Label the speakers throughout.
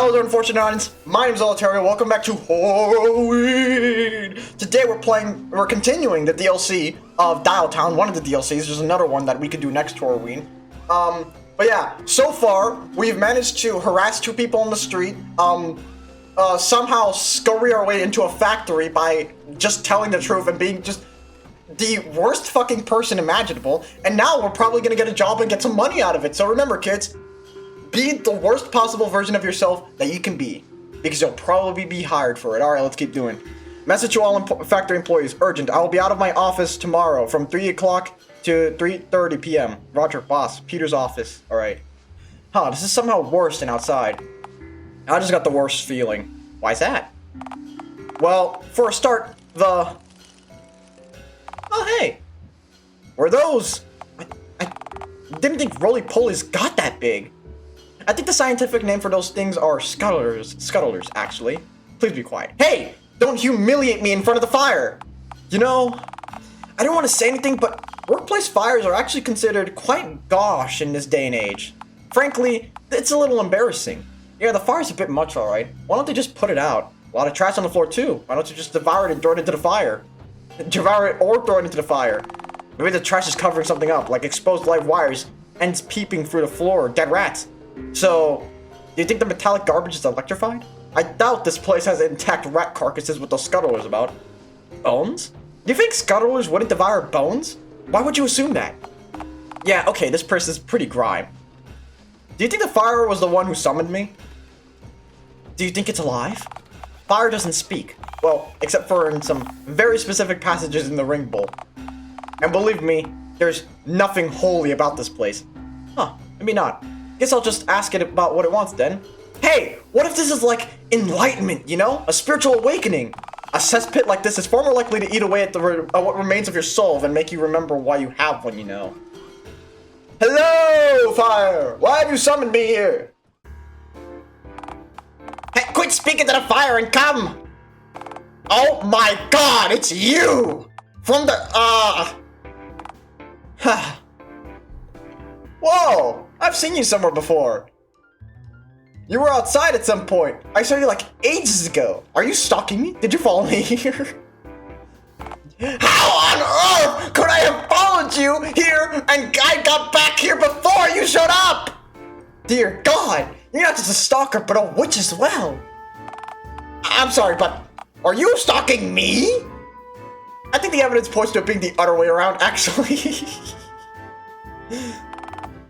Speaker 1: Hello there, unfortunate audience. My name is Olaterrio. Welcome back to HORRORWEEN. Today we're continuing the DLC of Dialtown. One of the DLCs. There's another one that we could do next HORRORWEEN. But yeah, so far we've managed to harass two people on the street. Somehow scurry our way into a factory by just telling the truth and being just the worst fucking person imaginable. And now we're probably gonna get a job and get some money out of it. So remember, kids. Be the worst possible version of yourself that you can be, because you'll probably be hired for it. Alright, let's keep doing. Message to all factory employees, urgent. I will be out of my office tomorrow from 3 o'clock to 3:30 p.m. Rodger, boss, Peter's office. Alright. Huh, this is somehow worse than outside. I just got the worst feeling. Why's that? Well, for a start, oh hey! Were those? I didn't think roly-polies got that big. I think the scientific name for those things are scuttlers, actually. Please be quiet. Hey! Don't humiliate me in front of the fire! You know, I don't want to say anything, but workplace fires are actually considered quite gauche in this day and age. Frankly, it's a little embarrassing. Yeah, the fire's a bit much, alright. Why don't they just put it out? A lot of trash on the floor, too. Why don't you just devour it and throw it into the fire? Devour it or throw it into the fire. Maybe the trash is covering something up, like exposed live wires, ends peeping through the floor, or dead rats. So, do you think the metallic garbage is electrified? I doubt this place has intact rat carcasses with those scuttlers about. Bones? Do you think scuttlers wouldn't devour bones? Why would you assume that? Yeah, okay, this person's pretty grime. Do you think the fire was the one who summoned me? Do you think it's alive? Fire doesn't speak. Well, except for in some very specific passages in the ring bowl. And believe me, there's nothing holy about this place. Huh, maybe not. Guess I'll just ask it about what it wants then. Hey, what if this is like enlightenment, you know? A spiritual awakening. A cesspit like this is far more likely to eat away at what remains of your soul than make you remember why you have one, you know. Hello, fire! Why have you summoned me here? Hey, quit speaking to the fire and come! Oh my god, it's you! From the, Whoa! I've seen you somewhere before. You were outside at some point. I saw you like ages ago. Are you stalking me? Did you follow me here? How on earth could I have followed you here and I got back here before you showed up? Dear God, you're not just a stalker, but a witch as well. I'm sorry, but are you stalking me? I think the evidence points to it being the other way around, actually.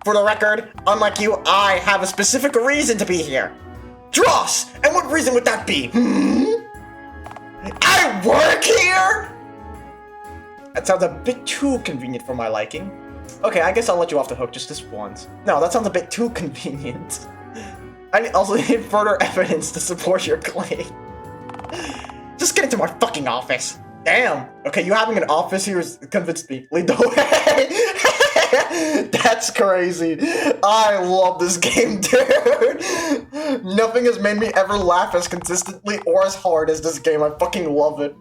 Speaker 1: For the record, unlike you, I have a specific reason to be here. Dross! And what reason would that be? I work here?! That sounds a bit too convenient for my liking. Okay, I guess I'll let you off the hook just this once. No, that sounds a bit too convenient. I also need further evidence to support your claim. Just get into my fucking office. Damn. Okay, you having an office here has convinced me. Lead the way. That's crazy. I love this game, dude. Nothing has made me ever laugh as consistently or as hard as this game. I fucking love it.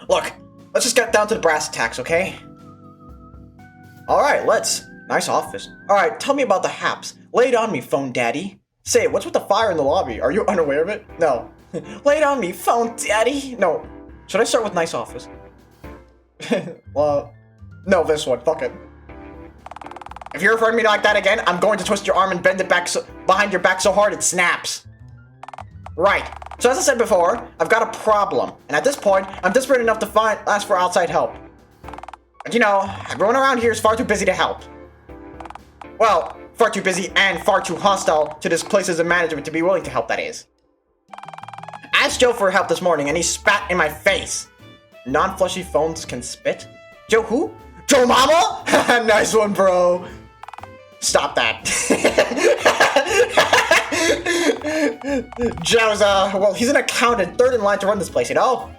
Speaker 1: Look, let's just get down to the brass tacks, okay? Alright, let's. Nice office. Alright, tell me about the haps. Lay it on me, phone daddy. Say, what's with the fire in the lobby? Are you unaware of it? No. Lay it on me, phone daddy. No. Should I start with nice office? Well, no, this one. Fuck it. If you refer to me like that again, I'm going to twist your arm and bend it back behind your back so hard it snaps. Right. So as I said before, I've got a problem. And at this point, I'm desperate enough to ask for outside help. But you know, everyone around here is far too busy to help. Well, far too busy and far too hostile to this place's management to be willing to help, that is. I asked Joe for help this morning and he spat in my face. Non-fleshy phones can spit? Joe who? Joe Mama? Nice one, bro. Stop that. Joe's, well, he's an accountant, third in line to run this place, you know?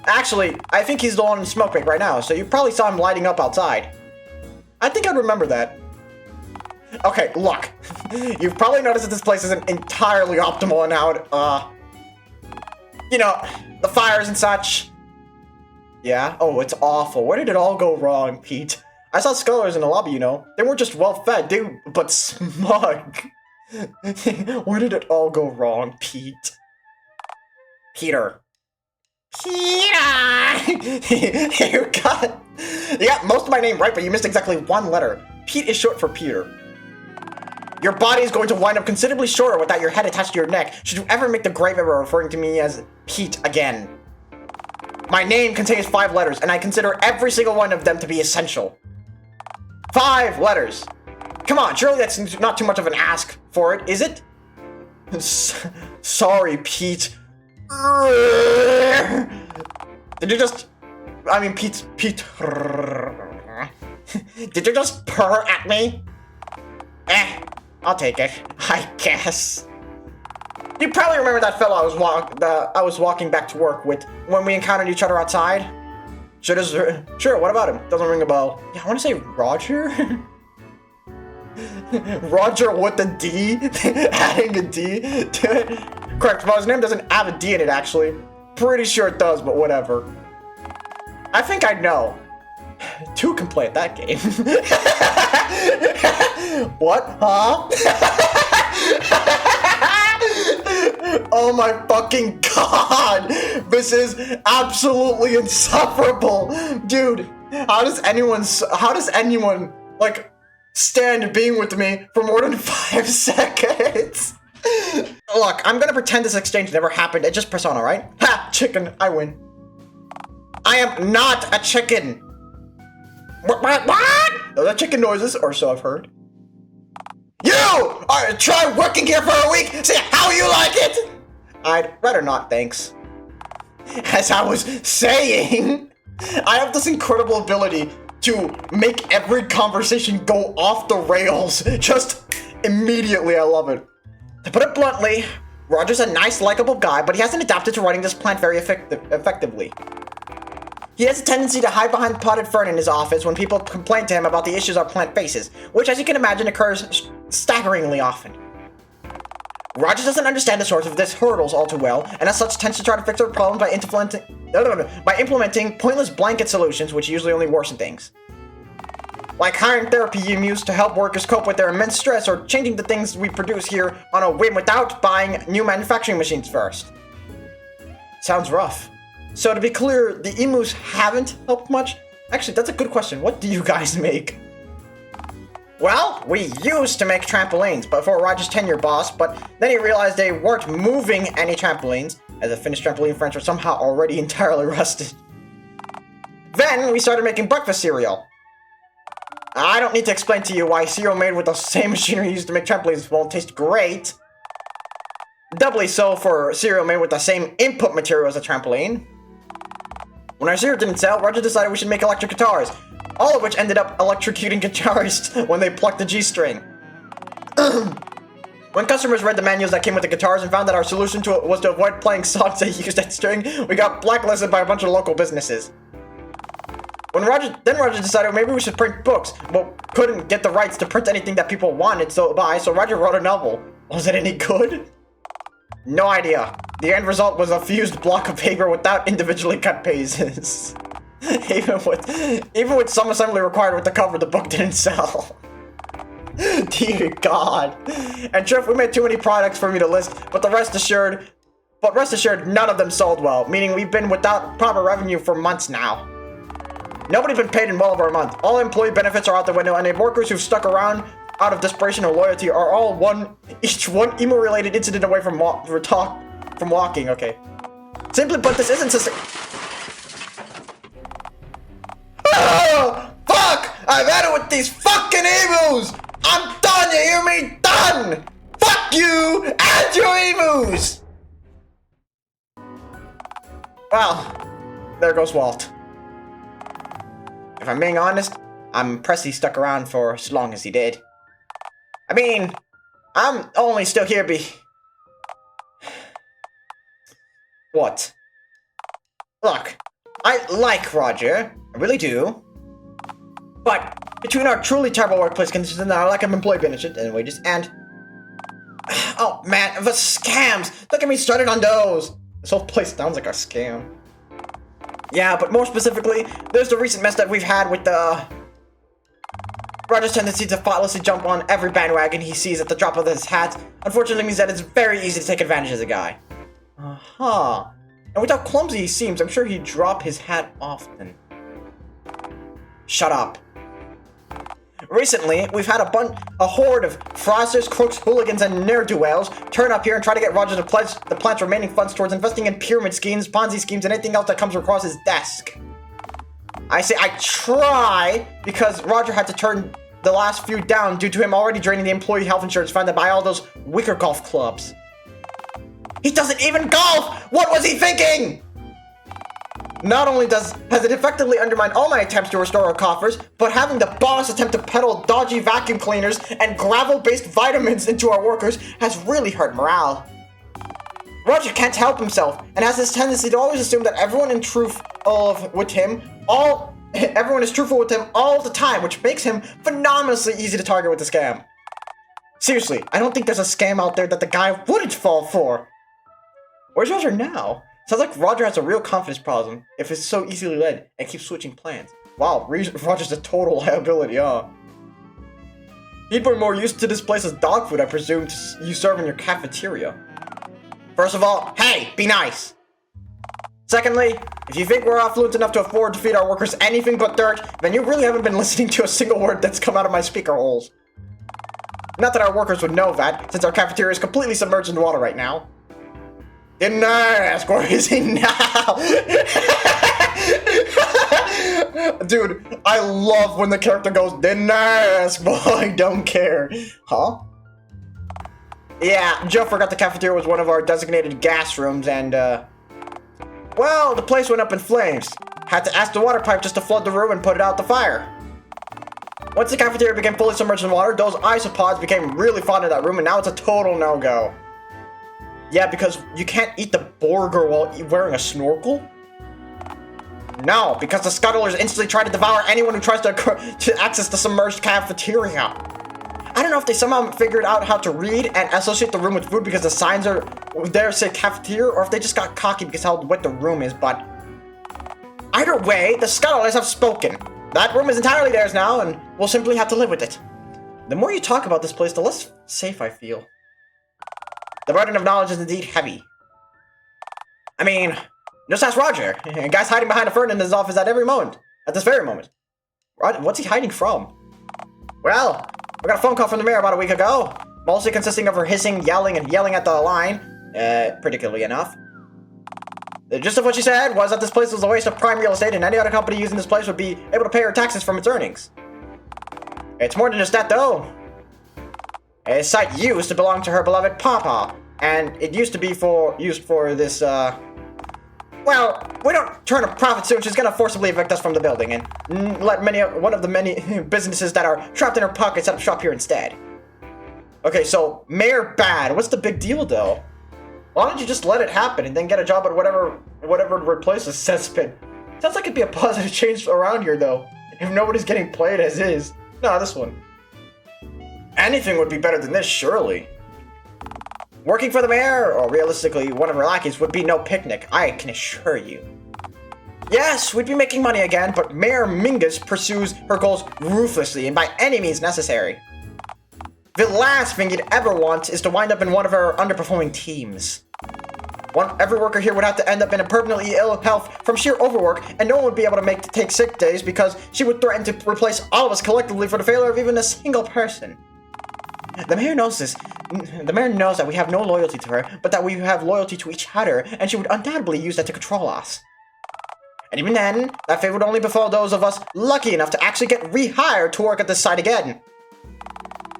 Speaker 1: Actually, I think he's the one in smoke break right now, so you probably saw him lighting up outside. I think I'd remember that. Okay, look. You've probably noticed that this place isn't entirely optimal and out, you know, the fires and such. Yeah? Oh, it's awful. Where did it all go wrong, Pete? I saw scholars in the lobby, you know. They weren't just well-fed, but smug. Where did it all go wrong, Pete? Peter. Peter! You got most of my name right, but you missed exactly one letter. Pete is short for Peter. Your body is going to wind up considerably shorter without your head attached to your neck should you ever make the grave error of referring to me as Pete again. My name contains 5 letters, and I consider every single one of them to be essential. 5 letters. Come on, surely that's not too much of an ask for it, is it? Sorry, Pete. Did you just... I mean, Pete... Did you just purr at me? I'll take it, I guess. You probably remember that fellow I was walking back to work with when we encountered each other outside? Sure, what about him? Doesn't ring a bell. Yeah, I want to say Rodger? Rodger with a D? Adding a D to it? Correct, but his name doesn't have a D in it, actually. Pretty sure it does, but whatever. I think I know. 2 can play at that game. What? Huh? Oh my fucking god! This is absolutely insufferable! Dude, how does anyone, like, stand being with me for more than 5 seconds? Look, I'm gonna pretend this exchange never happened. It's just persona, right? Ha! Chicken, I win. I am not a chicken! What? Those are chicken noises, or so I've heard. You! Alright, try working here for a week, see how you like it! I'd rather not, thanks. As I was saying, I have this incredible ability to make every conversation go off the rails, just immediately. I love it. To put it bluntly, Rodger's a nice, likable guy, but he hasn't adapted to running this plant very effectively. He has a tendency to hide behind potted fern in his office when people complain to him about the issues our plant faces, which, as you can imagine, occurs staggeringly often. Rodger doesn't understand the source of this hurdles all too well, and as such tends to try to fix their problems by implementing pointless blanket solutions, which usually only worsen things. Like hiring therapy used to help workers cope with their immense stress, or changing the things we produce here on a whim without buying new manufacturing machines first. Sounds rough. So to be clear, the emus haven't helped much? Actually, that's a good question. What do you guys make? Well, we used to make trampolines before Rodger's tenure boss, but then he realized they weren't moving any trampolines, as the finished trampoline frames were somehow already entirely rusted. Then we started making breakfast cereal. I don't need to explain to you why cereal made with the same machinery used to make trampolines won't taste great. Doubly so for cereal made with the same input material as a trampoline. When our cereal didn't sell, Rodger decided we should make electric guitars, all of which ended up electrocuting guitarists when they plucked the G-string. When customers read the manuals that came with the guitars and found that our solution to it was to avoid playing songs that used that string, we got blacklisted by a bunch of local businesses. Then Rodger decided maybe we should print books, but couldn't get the rights to print anything that people wanted to buy, so Rodger wrote a novel. Was it any good? No idea. The end result was a fused block of paper without individually cut pages. even with some assembly required with the cover, the book didn't sell. Dear God. And Triff, we made too many products for me to list, but rest assured, none of them sold well, meaning we've been without proper revenue for months now. Nobody's been paid in well over a month. All employee benefits are out the window, and the workers who've stuck around out of desperation or loyalty are all each one emo-related incident away from walking. Okay. Simply put, this isn't oh, fuck! I've had it with these fucking emus! I'm done, you hear me? Done! Fuck you and your emus! Well, there goes Walt. If I'm being honest, I'm impressed he stuck around for as long as he did. I mean, I'm only still here What? Look, I like Rodger, I really do. But between our truly terrible workplace conditions and our lack of employee benefits and wages and... Oh man, the scams! Don't get me started on those! This whole place sounds like a scam. Yeah, but more specifically, there's the recent mess that we've had with the... Rodger's tendency to thoughtlessly jump on every bandwagon he sees at the drop of his hat unfortunately means that it's very easy to take advantage of the guy. Uh-huh. And with how clumsy he seems, I'm sure he'd drop his hat often. Shut up. Recently, we've had a horde of fraudsters, crooks, hooligans, and ne'er-do-wells turn up here and try to get Rodger to pledge the plant's remaining funds towards investing in pyramid schemes, Ponzi schemes, and anything else that comes across his desk. I say I try because Rodger had to turn the last few down due to him already draining the employee health insurance funded by all those wicker golf clubs. He doesn't even golf! What was he thinking? Not only has it effectively undermined all my attempts to restore our coffers, but having the boss attempt to peddle dodgy vacuum cleaners and gravel-based vitamins into our workers has really hurt morale. Rodger can't help himself, and has this tendency to always assume that everyone is truthful with him all the time, which makes him phenomenally easy to target with the scam. Seriously, I don't think there's a scam out there that the guy wouldn't fall for. Where's Rodger now? Sounds like Rodger has a real confidence problem if it's so easily led and keeps switching plans. Wow, Rodger's a total liability, huh? People are more used to this place as dog food, I presume, you serve in your cafeteria. First of all, hey, be nice! Secondly, if you think we're affluent enough to afford to feed our workers anything but dirt, then you really haven't been listening to a single word that's come out of my speaker holes. Not that our workers would know that, since our cafeteria is completely submerged in water right now. Didn't I ask, where is he now? Dude, I love when the character goes, didn't I ask, but I don't care. Huh? Yeah, Joe forgot the cafeteria was one of our designated gas rooms and, well, the place went up in flames. Had to ask the water pipe just to flood the room and put it out the fire. Once the cafeteria became fully submerged in water, those isopods became really fond of that room and now it's a total no-go. Yeah, because you can't eat the burger while wearing a snorkel? No, because the scuttlers instantly try to devour anyone who tries to access the submerged cafeteria. I don't know if they somehow figured out how to read and associate the room with food because the signs are there say cafeteria, or if they just got cocky because how wet the room is, but either way, the scuttlers have spoken. That room is entirely theirs now, and we'll simply have to live with it. The more you talk about this place, the less safe I feel. The burden of knowledge is indeed heavy. I mean, just ask Rodger. A guy's hiding behind a fern in his office at this very moment. What's he hiding from? Well, we got a phone call from the mayor about a week ago, mostly consisting of her hissing, yelling, and yelling at the line, particularly enough. The gist of what she said was that this place was a waste of prime real estate and any other company using this place would be able to pay her taxes from its earnings. It's more than just that, though. A site used to belong to her beloved Papa, and it used to be used for this, well, we don't turn a profit soon, she's gonna forcibly evict us from the building and let one of the many businesses that are trapped in her pocket set up shop here instead. Okay, so, Mayor Bad, what's the big deal, though? Why don't you just let it happen and then get a job at whatever replaces Cesspit? Sounds like it'd be a positive change around here, though, if nobody's getting played as is. No, this one. Anything would be better than this, surely. Working for the mayor, or realistically, one of her lackeys, would be no picnic, I can assure you. Yes, we'd be making money again, but Mayor Mingus pursues her goals ruthlessly and by any means necessary. The last thing you'd ever want is to wind up in one of her underperforming teams. Every worker here would have to end up in a permanently ill health from sheer overwork, and no one would be able to take sick days because she would threaten to replace all of us collectively for the failure of even a single person. The mayor knows this. The mayor knows that we have no loyalty to her, but that we have loyalty to each other, and she would undoubtedly use that to control us. And even then, that fate would only befall those of us lucky enough to actually get rehired to work at this site again.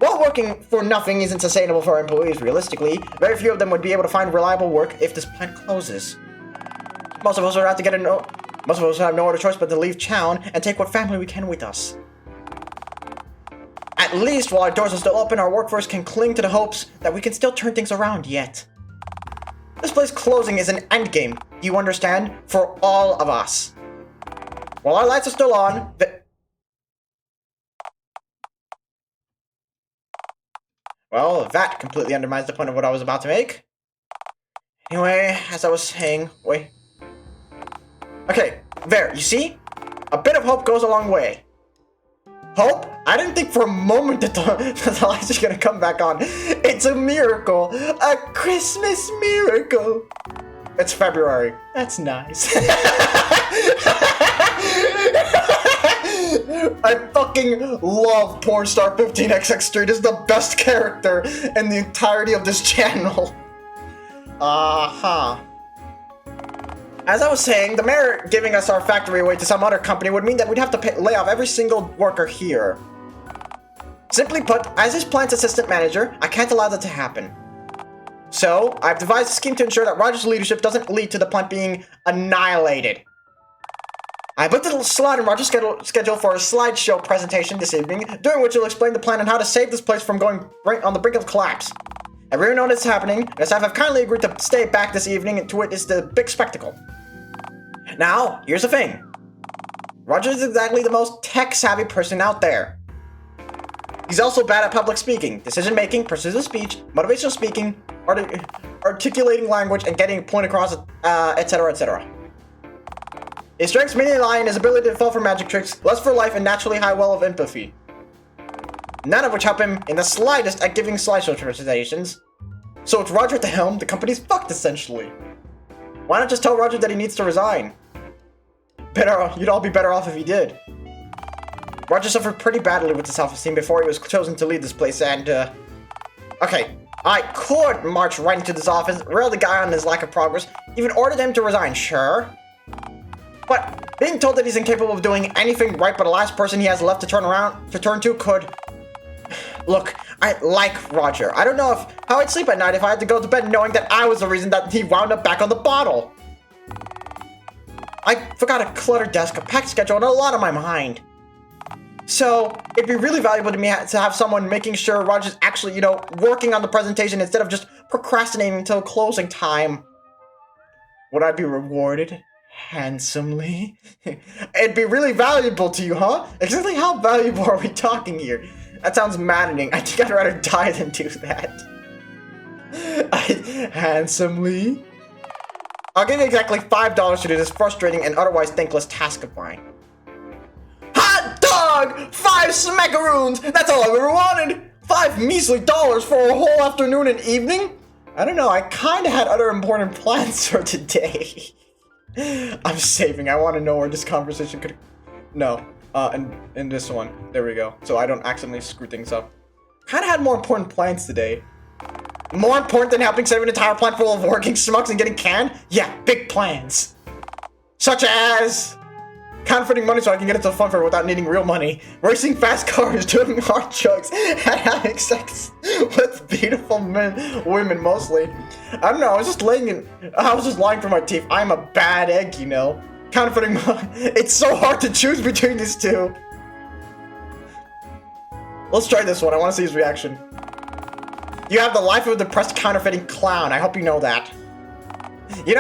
Speaker 1: While working for nothing isn't sustainable for our employees, realistically, very few of them would be able to find reliable work if this plant closes. Most of us would have to most of us have no other choice but to leave town and take what family we can with us. At least while our doors are still open, our workforce can cling to the hopes that we can still turn things around yet. This place closing is an endgame, do you understand? For all of us. While our lights are still on, well, that completely undermines the point of what I was about to make. Anyway, as I was saying, wait. Okay, there, you see? A bit of hope goes a long way. Hope? I didn't think for a moment that the lights are gonna come back on. It's a miracle. A Christmas miracle. It's February. That's nice. I fucking love Pornstar 15xx3. This is the best character in the entirety of this channel. As I was saying, the mayor giving us our factory away to some other company would mean that we'd have to lay off every single worker here. Simply put, as his plant's assistant manager, I can't allow that to happen. So, I've devised a scheme to ensure that Rodger's leadership doesn't lead to the plant being annihilated. I put the slot in Rodger's schedule for a slideshow presentation this evening, during which he'll explain the plan on how to save this place from going on the brink of collapse. Everyone knows it's happening, and staff have kindly agreed to stay back this evening to witness the big spectacle. Now, here's the thing. Rodger is exactly the most tech-savvy person out there. He's also bad at public speaking, decision-making, persuasive speech, motivational speaking, articulating language, and getting a point across, etc., etc. His strengths mainly lie in his ability to fall for magic tricks, lust for life, and naturally high well of empathy. None of which help him in the slightest at giving slideshow presentations. So with Rodger at the helm, the company's fucked essentially. Why not just tell Rodger that he needs to resign? You'd all be better off if he did. Rodger suffered pretty badly with his self-esteem before he was chosen to lead this place, and okay, I could march right into this office, rail the guy on his lack of progress, even ordered him to resign, sure. But being told that he's incapable of doing anything right but the last person he has left to turn to could... Look, I like Rodger. I don't know how I'd sleep at night if I had to go to bed knowing that I was the reason that he wound up back on the bottle. I forgot a cluttered desk, a packed schedule, and a lot on my mind. So, it'd be really valuable to me to have someone making sure Rodger's actually, working on the presentation instead of just procrastinating until closing time. Would I be rewarded handsomely? It'd be really valuable to you, huh? Exactly how valuable are we talking here? That sounds maddening. I think I'd rather die than do that. Handsomely? I'll give you exactly $5 to do this frustrating and otherwise thankless task of mine. Hot dog! 5 smackaroons! That's all I've ever wanted! 5 measly dollars for a whole afternoon and evening? I don't know, I kinda had other important plans for today. I'm saving, I want to know where this conversation could... No. In this one. There we go. So I don't accidentally screw things up. Kinda had more important plans today. More important than helping save an entire plant full of working schmucks and getting canned? Yeah, big plans. Such as... counterfeiting money so I can get into the fun fair without needing real money. Racing fast cars, doing hard drugs, and having sex with beautiful women mostly. I don't know, I was just lying for my teeth. I'm a bad egg, Counterfeiting money. It's so hard to choose between these two. Let's try this one. I want to see his reaction. You have the life of a depressed counterfeiting clown. I hope you know that. You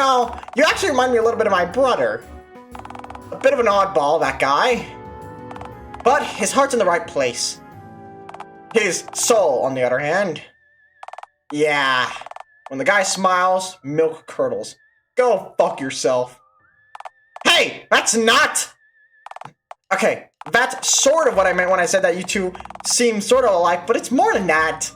Speaker 1: actually remind me a little bit of my brother. A bit of an oddball, that guy. But his heart's in the right place. His soul, on the other hand. Yeah. When the guy smiles, milk curdles. Go fuck yourself. Hey, that's not... Okay, that's sort of what I meant when I said that you two seem sort of alike, but it's more than that.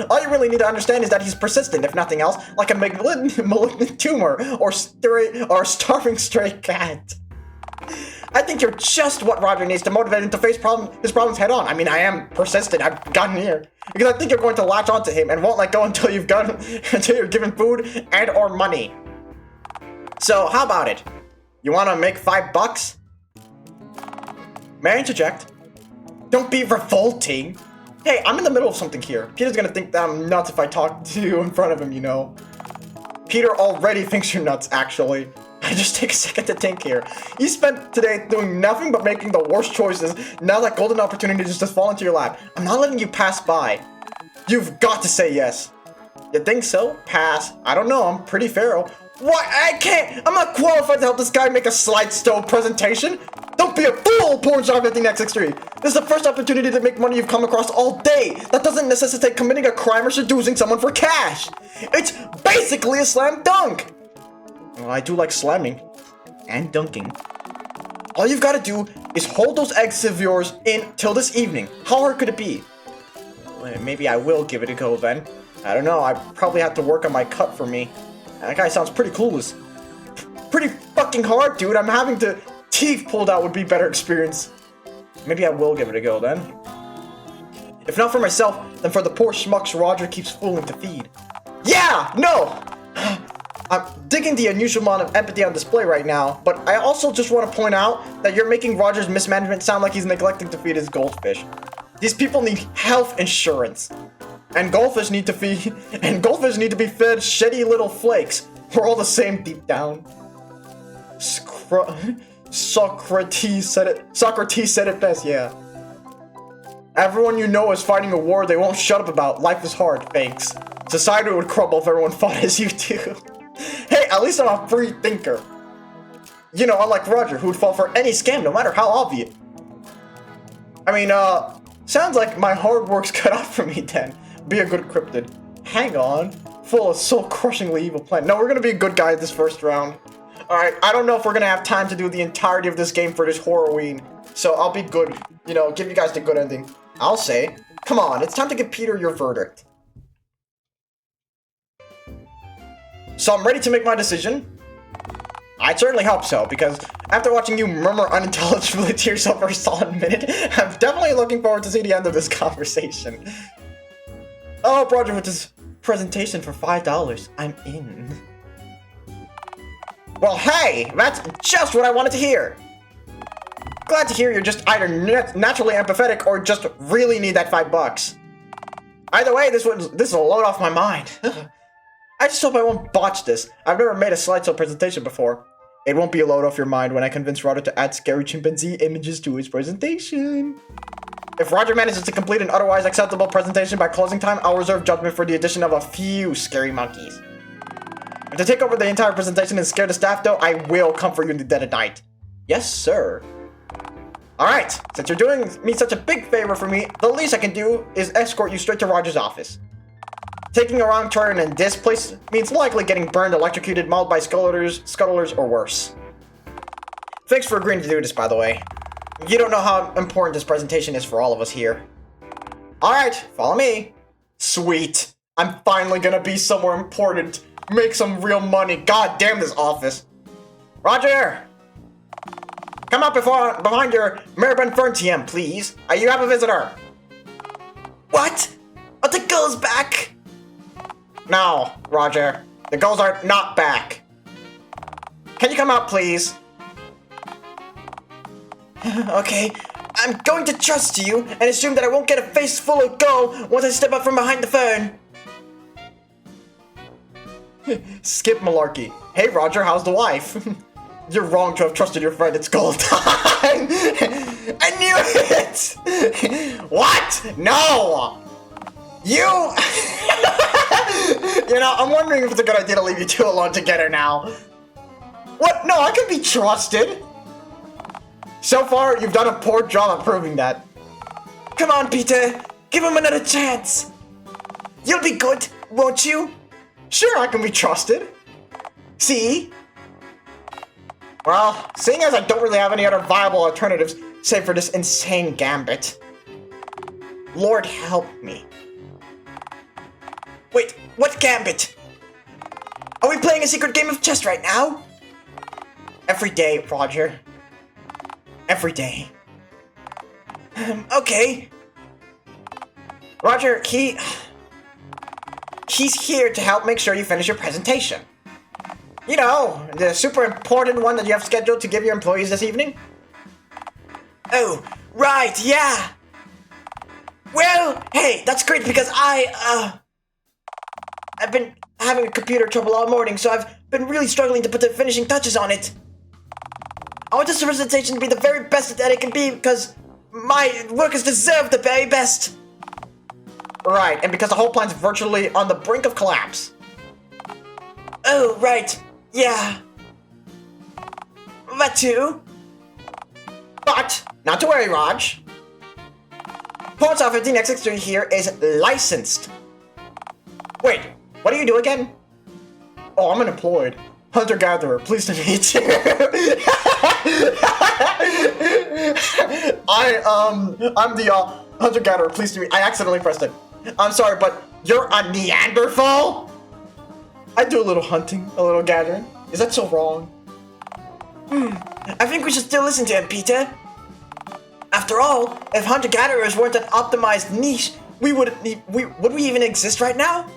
Speaker 1: All you really need to understand is that he's persistent, if nothing else, like a malignant tumor or a starving stray cat. I think you're just what Rodger needs to motivate him to face his problems head on. I mean, I am persistent. I've gotten here because I think you're going to latch onto him and won't let go until you're given food and or money. So how about it? You want to make $5? May I interject? Don't be revolting. Hey, I'm in the middle of something here. Peter's gonna think that I'm nuts if I talk to you in front of him, Peter already thinks you're nuts, actually. I just take a second to think here. You spent today doing nothing but making the worst choices. Now that golden opportunity just to fall into your lap. I'm not letting you pass by. You've got to say yes. You think so? Pass. I don't know, I'm pretty feral. What? I can't! I'm not qualified to help this guy make a slideshow presentation! Don't be a fool, Pornstar 15xx3! This is the first opportunity to make money you've come across all day! That doesn't necessitate committing a crime or seducing someone for cash! It's basically a slam dunk! Well, I do like slamming. And dunking. All you've got to do is hold those eggs of yours in till this evening. How hard could it be? Well, maybe I will give it a go then. I don't know, I probably have to work on my cut for me. That guy sounds pretty clueless. Pretty fucking hard, dude. I'm having to... Teeth pulled out would be better experience. Maybe I will give it a go then. If not for myself, then for the poor schmucks Rodger keeps fooling to feed. Yeah! No! I'm digging the unusual amount of empathy on display right now, but I also just want to point out that you're making Rodger's mismanagement sound like he's neglecting to feed his goldfish. These people need health insurance. And goldfish need to be fed shitty little flakes. We're all the same deep down. Socrates said it best, yeah. Everyone you know is fighting a war they won't shut up about. Life is hard, thanks. Society would crumble if everyone fought as you do. Hey, at least I'm a free thinker. You know, unlike Rodger, who would fall for any scam, no matter how obvious. I mean, sounds like my hard work's cut out for me then. Be a good cryptid. Hang on. Full of soul-crushingly evil plan. No, we're gonna be a good guy this first round. Alright, I don't know if we're gonna have time to do the entirety of this game for this HORRORWEEN. So I'll be good. You know, give you guys the good ending. I'll say, come on, it's time to give Peter your verdict. So I'm ready to make my decision. I certainly hope so, because after watching you murmur unintelligibly to yourself for a solid minute, I'm definitely looking forward to see the end of this conversation. Oh, Rodger with this presentation for $5. I'm in. Well, hey, that's just what I wanted to hear. Glad to hear you're just either naturally empathetic or just really need that $5. Either way, this is a load off my mind. I just hope I won't botch this. I've never made a slideshow presentation before. It won't be a load off your mind when I convince Rodger to add scary chimpanzee images to his presentation. If Rodger manages to complete an otherwise acceptable presentation by closing time, I'll reserve judgment for the addition of a few scary monkeys. If to take over the entire presentation and scare the staff though, I will come for you in the dead of night. Yes, sir. Alright, since you're doing me such a big favor for me, the least I can do is escort you straight to Rodger's office. Taking a wrong turn in this place means likely getting burned, electrocuted, mauled by scuttlers, or worse. Thanks for agreeing to do this, by the way. You don't know how important this presentation is for all of us here. Alright, follow me. Sweet. I'm finally gonna be somewhere important. Make some real money. God damn this office. Rodger! Come up behind your Maribel Fern TM, please. You have a visitor. What? Are the girls back? No, Rodger. The girls are not back. Can you come out, please? Okay, I'm going to trust you and assume that I won't get a face full of gold once I step up from behind the phone. Skip malarkey. Hey, Rodger, how's the wife? You're wrong to have trusted your friend. It's gold time. I knew it. What? No. You. You know, I'm wondering if it's a good idea to leave you two alone together now. What? No, I can be trusted. So far, you've done a poor job at proving that. Come on, Peter. Give him another chance. You'll be good, won't you? Sure, I can be trusted. See? Well, seeing as I don't really have any other viable alternatives, save for this insane gambit. Lord help me. Wait, what gambit? Are we playing a secret game of chess right now? Every day, Rodger. Every day. Okay. Rodger, he's here to help make sure you finish your presentation. You know, the super important one that you have scheduled to give your employees this evening? Oh, right, yeah. Well, hey, that's great because I've been having computer trouble all morning, so I've been really struggling to put the finishing touches on it. I want this presentation to be the very best that it can be because my workers deserve the very best. Right, and because the whole plan's virtually on the brink of collapse. Oh, right. Yeah. That too. But, not to worry, Raj. Ports off 15x63 here is licensed. Wait, what do you do again? Oh, I'm unemployed. Hunter-gatherer, pleased to meet you. I'm the, hunter-gatherer, pleased to meet you. I accidentally pressed it. I'm sorry, but you're a Neanderthal? I do a little hunting, a little gathering. Is that so wrong? I think we should still listen to him, Peter. After all, if hunter-gatherers weren't an optimized niche, would we even exist right now?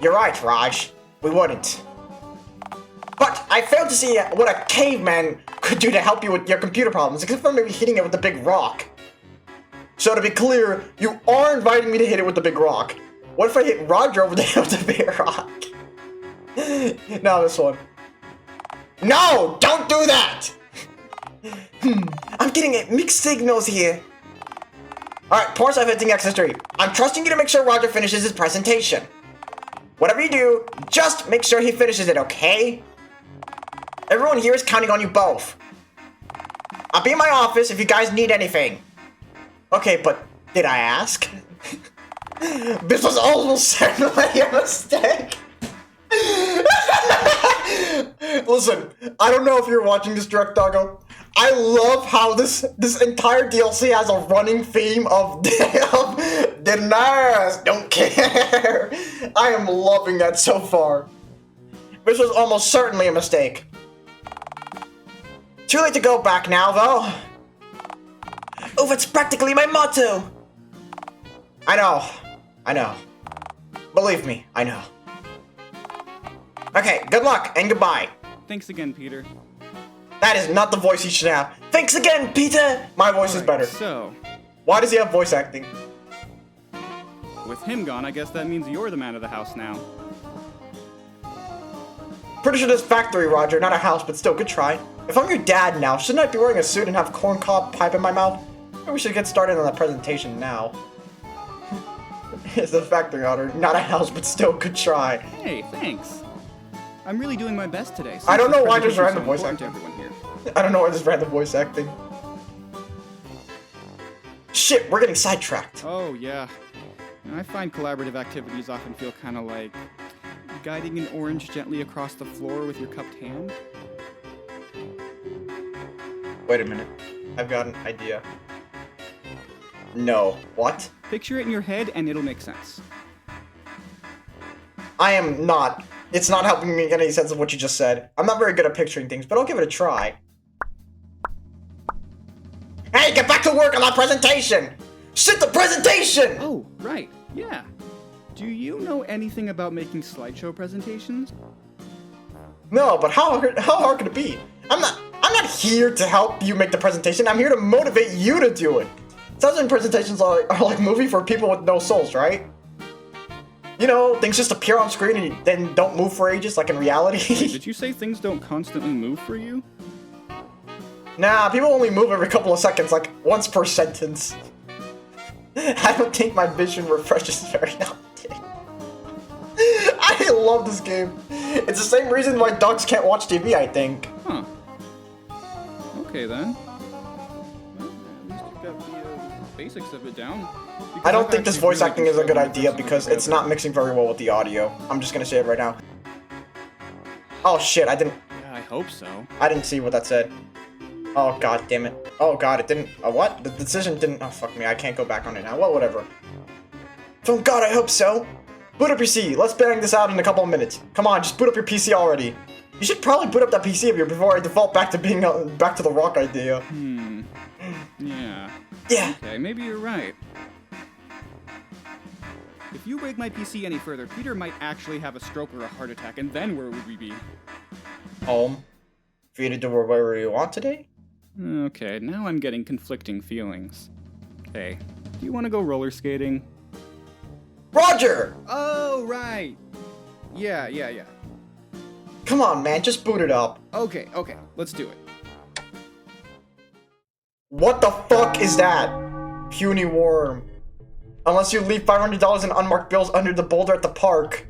Speaker 1: You're right, Raj. We wouldn't. But I failed to see what a caveman could do to help you with your computer problems, except for maybe hitting it with a big rock. So to be clear, you are inviting me to hit it with the big rock. What if I hit Rodger over there with the big rock? No, this one. No! Don't do that! I'm getting mixed signals here. Alright, Poor Stuff Hitting X3. I'm trusting you to make sure Rodger finishes his presentation. Whatever you do, just make sure he finishes it, okay? Everyone here is counting on you both. I'll be in my office if you guys need anything. Okay, but did I ask? This was almost certainly a mistake. Listen, I don't know if you're watching this, Direct Doggo. I love how this entire DLC has a running theme of deniers don't care. I am loving that so far. This was almost certainly a mistake. Too late to go back now, though. Oh, that's practically my motto. I know. Believe me, I know. Okay, good luck and goodbye.
Speaker 2: Thanks again, Peter.
Speaker 1: That is not the voice he should have. Thanks again, Peter! My voice is better.
Speaker 2: So,
Speaker 1: why does he have voice acting?
Speaker 2: With him gone, I guess that means you're the man of the house now.
Speaker 1: Pretty sure this factory, Rodger, not a house, but still, good try. If I'm your dad now, shouldn't I be wearing a suit and have corncob pipe in my mouth? Maybe we should get started on the presentation now. It's the factory order, not a house, but still, good try.
Speaker 2: Hey, thanks. I'm really doing my best today.
Speaker 1: I don't know why there's random voice acting.
Speaker 2: Everyone here.
Speaker 1: I don't know why there's random voice acting. Shit, we're getting sidetracked.
Speaker 2: Oh, yeah. I find collaborative activities often feel kind of like guiding an orange gently across the floor with your cupped hand.
Speaker 1: Wait a minute. I've got an idea. No. What?
Speaker 2: Picture it in your head and it'll make sense.
Speaker 1: I am not. It's not helping me get any sense of what you just said. I'm not very good at picturing things, but I'll give it a try. Hey, get back to work on that presentation! Shit, the presentation!
Speaker 2: Oh, right. Yeah. Do you know anything about making slideshow presentations?
Speaker 1: No, but how hard could it be? I'm not here to help you make the presentation. I'm here to motivate you to do it. Sounds like presentations are like movie for people with no souls, right? You know, things just appear on screen and then don't move for ages, like in reality.
Speaker 2: Wait, did you say things don't constantly move for you?
Speaker 1: Nah, people only move every couple of seconds, like once per sentence. I don't think my vision refreshes very often. I love this game. It's the same reason why dogs can't watch TV, I think.
Speaker 2: Huh. Okay then. Well, at least you've got the basics of it down.
Speaker 1: I don't think this voice acting is a good idea because it's not mixing very well with the audio. I'm just gonna say it right now. Oh shit, I didn't...
Speaker 2: Yeah, I hope so.
Speaker 1: I didn't see what that said. Oh god damn it. Oh god, it didn't... what? The decision didn't... Oh fuck me, I can't go back on it now. Well, whatever. Oh god, I hope so. Boot up your PC. Let's bang this out in a couple of minutes. Come on, just boot up your PC already. You should probably boot up that PC of yours before I default back to being back to the rock idea.
Speaker 2: Yeah.
Speaker 1: Yeah.
Speaker 2: Okay, maybe you're right. If you break my PC any further, Peter might actually have a stroke or a heart attack, and then where would we be?
Speaker 1: Home. For you to do whatever you want today?
Speaker 2: Okay, now I'm getting conflicting feelings. Hey, do you want to go roller skating?
Speaker 1: Rodger!
Speaker 2: Oh, right. Yeah.
Speaker 1: Come on, man, just boot it up.
Speaker 2: Okay, let's do it.
Speaker 1: What the fuck is that? Puny worm. Unless you leave $500 in unmarked bills under the boulder at the park.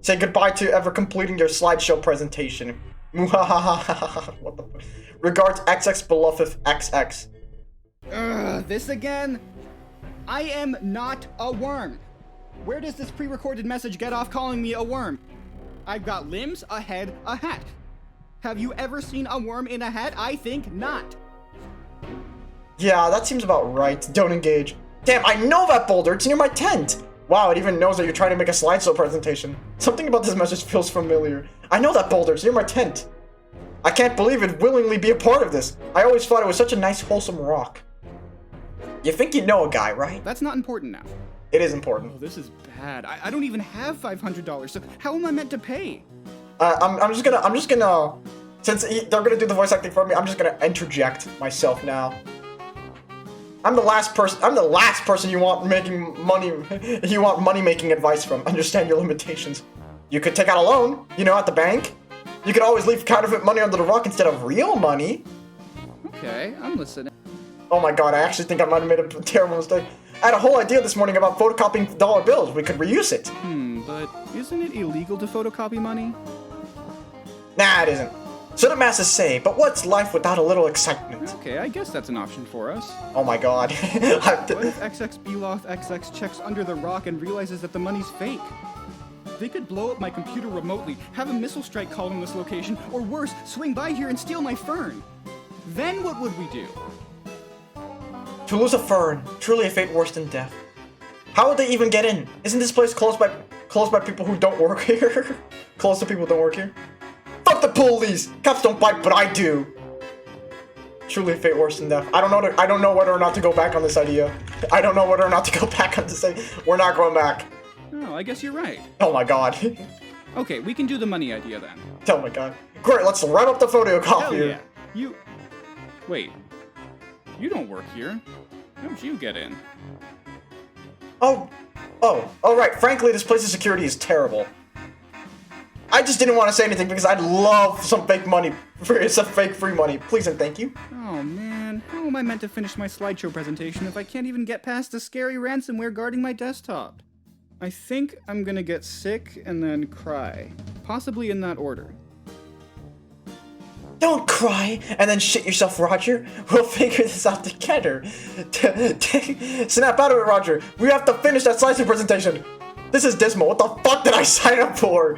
Speaker 1: Say goodbye to ever completing your slideshow presentation. What the fuck? Regards, XX Beloved XX.
Speaker 2: This again? I am not a worm. Where does this pre-recorded message get off calling me a worm? I've got limbs, a head, a hat. Have you ever seen a worm in a hat? I think not.
Speaker 1: Yeah, that seems about right. Don't engage. Damn, I know that boulder. It's near my tent. Wow, it even knows that you're trying to make a slideshow presentation. Something about this message feels familiar. I know that boulder. It's near my tent. I can't believe it'd willingly be a part of this. I always thought it was such a nice, wholesome rock. You think you know a guy, right?
Speaker 2: That's not important now.
Speaker 1: It is important.
Speaker 2: Oh, this is bad. I don't even have $500, so how am I meant to pay?
Speaker 1: I'm just gonna, since they're gonna do the voice acting for me, I'm just gonna interject myself now. I'm the last person you want making money, you want money-making advice from. Understand your limitations. You could take out a loan, you know, at the bank. You could always leave counterfeit money under the rock instead of real money.
Speaker 2: Okay, I'm listening.
Speaker 1: Oh my god, I actually think I might have made a terrible mistake. I had a whole idea this morning about photocopying dollar bills. We could reuse it.
Speaker 2: But isn't it illegal to photocopy money?
Speaker 1: Nah, it isn't. So the masses say, but what's life without a little excitement?
Speaker 2: Okay, I guess that's an option for us.
Speaker 1: Oh my god.
Speaker 2: What if XX Beloth XX checks under the rock and realizes that the money's fake? They could blow up my computer remotely, have a missile strike called in this location, or worse, swing by here and steal my fern. Then what would we do?
Speaker 1: To lose a fern, truly a fate worse than death. How would they even get in? Isn't this place closed by people who don't work here? Closed to people who don't work here? Fuck the police! Cops don't bite, but I do! Truly a fate worse than death. I don't know whether or not to go back on this idea. I don't know whether or not to go back on this idea. We're not going back.
Speaker 2: Oh, I guess you're right.
Speaker 1: Oh my god.
Speaker 2: Okay, we can do the money idea then.
Speaker 1: Oh my god. Great, let's wrap up the photocopier.
Speaker 2: Hell yeah. Wait. You don't work here. How'd you get in?
Speaker 1: Oh, right. Frankly, this place's security is terrible. I just didn't want to say anything because I'd love some fake money, some fake free money. Please and thank you.
Speaker 2: Oh man, how am I meant to finish my slideshow presentation if I can't even get past the scary ransomware guarding my desktop? I think I'm gonna get sick and then cry. Possibly in that order.
Speaker 1: Don't cry and then shit yourself, Rodger. We'll figure this out together. Snap out of it, Rodger. We have to finish that slideshow presentation. This is dismal. What the fuck did I sign up for?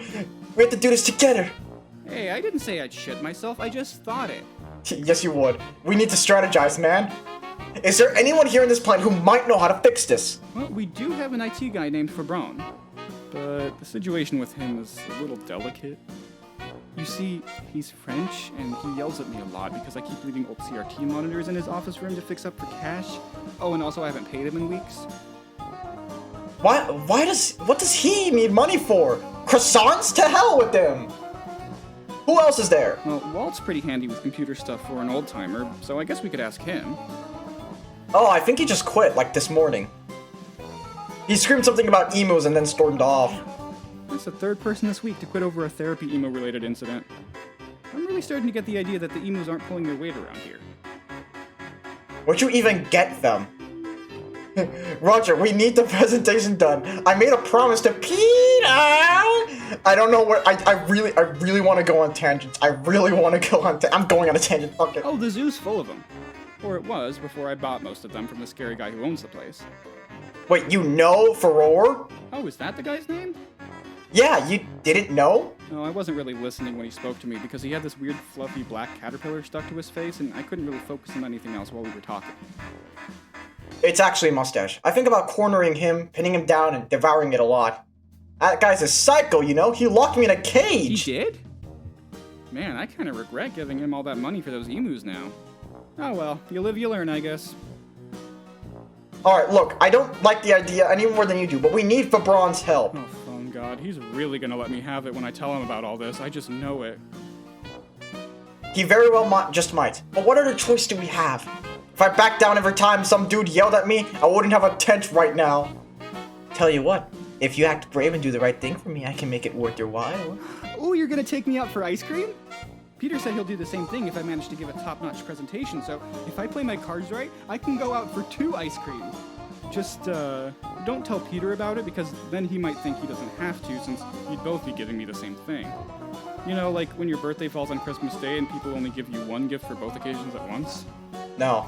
Speaker 1: We have to do this together.
Speaker 2: Hey, I didn't say I'd shit myself. I just thought it.
Speaker 1: Yes, you would. We need to strategize, man. Is there anyone here in this plant who might know how to fix this?
Speaker 2: Well, we do have an IT guy named Fabron, but the situation with him is a little delicate. You see, he's French, and he yells at me a lot because I keep leaving old CRT monitors in his office room to fix up for cash. Oh, and also I haven't paid him in weeks.
Speaker 1: What does he need money for? Croissants? To hell with them! Who else is there?
Speaker 2: Well, Walt's pretty handy with computer stuff for an old-timer, so I guess we could ask him.
Speaker 1: Oh, I think he just quit, like this morning. He screamed something about emos and then stormed off.
Speaker 2: That's the third person this week to quit over a therapy emo-related incident. I'm really starting to get the idea that the emos aren't pulling their weight around here.
Speaker 1: Where'd you even get them? Rodger, we need the presentation done. I made a promise to Peter! I don't know where, I really want to go on tangents. I'm going on a tangent, fuck it.
Speaker 2: Oh, the zoo's full of them. Or it was, before I bought most of them from the scary guy who owns the place.
Speaker 1: Wait, you know Furore?
Speaker 2: Oh, is that the guy's name?
Speaker 1: Yeah, you didn't know?
Speaker 2: No, I wasn't really listening when he spoke to me because he had this weird fluffy black caterpillar stuck to his face and I couldn't really focus on anything else while we were talking.
Speaker 1: It's actually a mustache. I think about cornering him, pinning him down, and devouring it a lot. That guy's a psycho, you know? He locked me in a cage!
Speaker 2: He did? Man, I kind of regret giving him all that money for those emus now. Oh well, you live, you learn, I guess.
Speaker 1: Alright, look, I don't like the idea any more than you do, but we need Fabron's help.
Speaker 2: Oh, phone god, he's really gonna let me have it when I tell him about all this. I just know it.
Speaker 1: He very well just might. But what other choice do we have? If I back down every time some dude yelled at me, I wouldn't have a tent right now. Tell you what, if you act brave and do the right thing for me, I can make it worth your while.
Speaker 2: Oh, you're gonna take me out for ice cream? Peter said he'll do the same thing if I manage to give a top-notch presentation, so if I play my cards right, I can go out for 2 ice cream. Just, don't tell Peter about it, because then he might think he doesn't have to, since you'd both be giving me the same thing. You know, like when your birthday falls on Christmas Day and people only give you one gift for both occasions at once?
Speaker 1: No,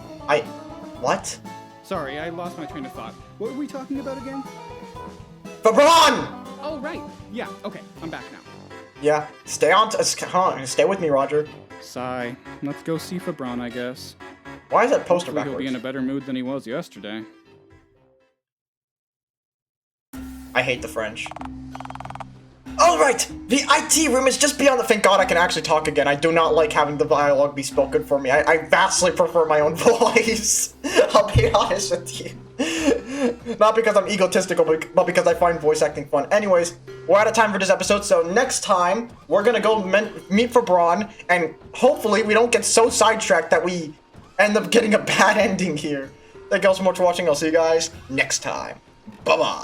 Speaker 1: what?
Speaker 2: Sorry, I lost my train of thought. What were we talking about again?
Speaker 1: Fabron!
Speaker 2: Oh, right. Yeah, okay, I'm back now.
Speaker 1: Yeah, stay on. Stay with me, Rodger.
Speaker 2: Sigh. Let's go see Fabron, I guess.
Speaker 1: Why is that poster
Speaker 2: Hopefully he'll be in a
Speaker 1: backwards?
Speaker 2: better mood than he was yesterday.
Speaker 1: I hate the French. Alright! The IT room is just beyond the— thank God I can actually talk again. I do not like having the dialogue be spoken for me. I vastly prefer my own voice. I'll be honest with you. Not because I'm egotistical, but because I find voice acting fun. Anyways, we're out of time for this episode, so next time, we're gonna go meet for Braun, and hopefully we don't get so sidetracked that we end up getting a bad ending here. Thank you all so much for watching. I'll see you guys next time. Bye-bye.